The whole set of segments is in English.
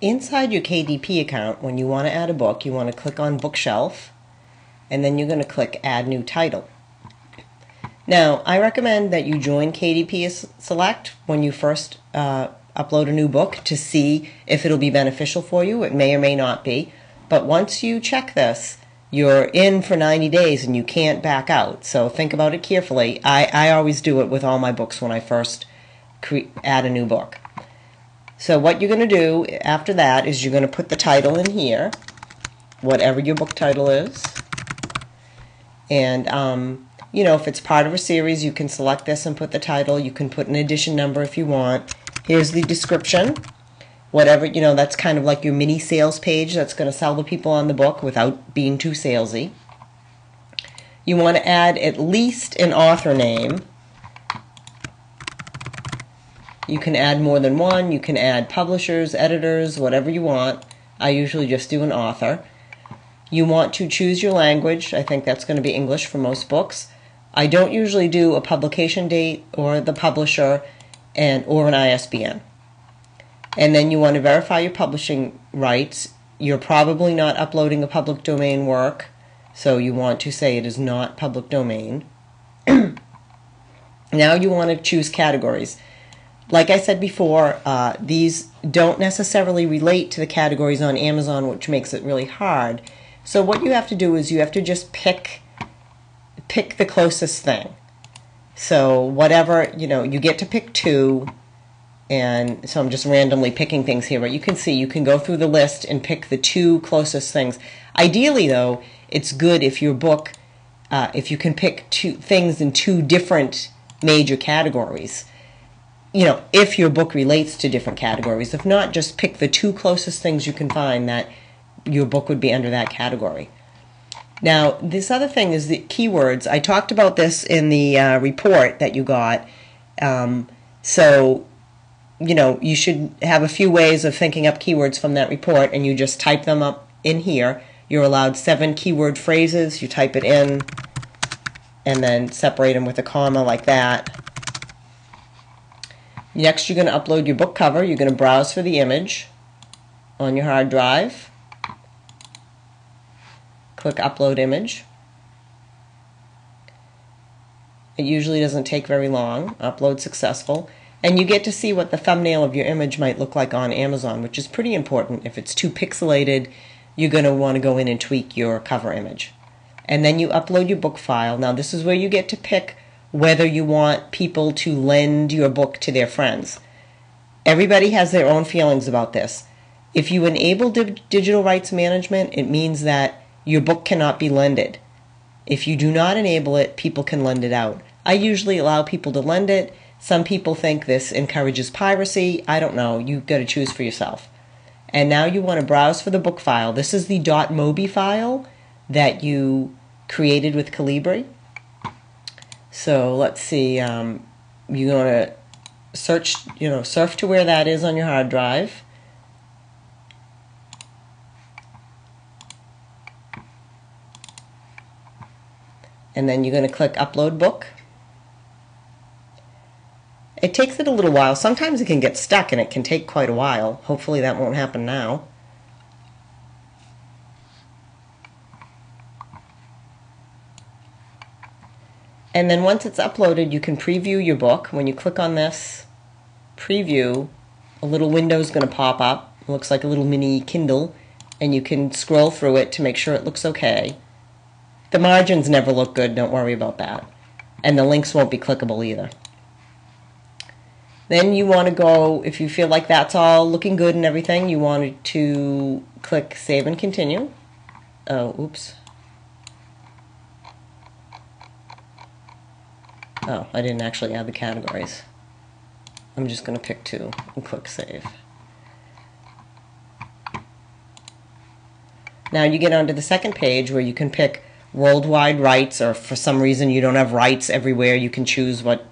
inside your KDP account, when you want to add a book, you want to click on Bookshelf, and then you're going to click Add New Title. Now, I recommend that you join KDP Select when you first upload a new book to see if it'll be beneficial for you. It may or may not be. But once you check this, you're in for 90 days and you can't back out. So think about it carefully. I always do it with all my books when I first add a new book. So what you're going to do after that is you're going to put the title in here, whatever your book title is. And, you know, if it's part of a series, you can select this and put the title. You can put an edition number if you want. Here's the description. Whatever, you know, that's kind of like your mini sales page that's going to sell the people on the book without being too salesy. You want to add at least an author name. You can add more than one. You can add publishers, editors, whatever you want. I usually just do an author. You want to choose your language. I think that's going to be English for most books. I don't usually do a publication date or the publisher or an ISBN. And then you want to verify your publishing rights. You're probably not uploading a public domain work, so you want to say it is not public domain. Now you want to choose categories. Like I said before, these don't necessarily relate to the categories on Amazon, which makes it really hard. So what you have to do is you have to just pick the closest thing. So whatever, you know, you get to pick two, and so I'm just randomly picking things here, but you can see you can go through the list and pick the two closest things. Ideally, though, it's good if your book, if you can pick two things in two different major categories. You know, if your book relates to different categories. If not, just pick the two closest things you can find that your book would be under that category. Now, this other thing is the keywords. I talked about this in the report that you got. So, you know, you should have a few ways of thinking up keywords from that report, and you just type them up in here. You're allowed 7 keyword phrases. You type it in, and then separate them with a comma like that. Next, you're going to upload your book cover. You're going to browse for the image on your hard drive. Click Upload Image. It usually doesn't take very long. Upload successful. And you get to see what the thumbnail of your image might look like on Amazon, which is pretty important. If it's too pixelated, you're going to want to go in and tweak your cover image. And then you upload your book file. Now, this is where you get to pick whether you want people to lend your book to their friends. Everybody has their own feelings about this. If you enable digital rights management, it means that your book cannot be lended. If you do not enable it, people can lend it out. I usually allow people to lend it. Some people think this encourages piracy. I don't know. You've got to choose for yourself. And now you want to browse for the book file. This is the .mobi file that you created with Calibri. So let's see. You're going to search, surf to where that is on your hard drive. And then you're going to click Upload Book. It takes it a little while. Sometimes it can get stuck and it can take quite a while. Hopefully that won't happen now. And then once it's uploaded, you can preview your book. When you click on this, preview, a little window is going to pop up. It looks like a little mini Kindle, and you can scroll through it to make sure it looks okay. The margins never look good, don't worry about that. And the links won't be clickable either. Then you want to go, if you feel like that's all looking good and everything, you want to click Save and Continue. Oh, oops. Oh, I didn't actually add the categories. I'm just going to pick 2 and click Save. Now you get onto the second page where you can pick worldwide rights, or for some reason you don't have rights everywhere, you can choose what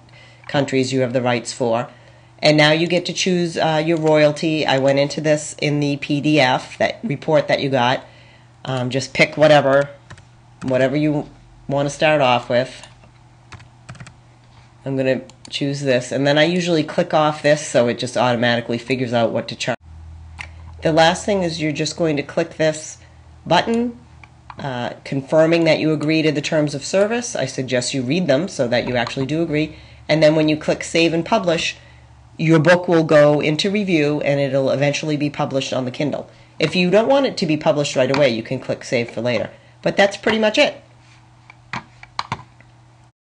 countries you have the rights for. And now you get to choose your royalty. I went into this in the PDF, that report that you got. Just pick whatever you want to start off with. I'm going to choose this, and then I usually click off this so it just automatically figures out what to charge. The last thing is you're just going to click this button confirming that you agree to the terms of service. I suggest you read them so that you actually do agree. And then when you click Save and Publish, your book will go into review and it'll eventually be published on the Kindle. If you don't want it to be published right away, you can click Save for later. But that's pretty much it.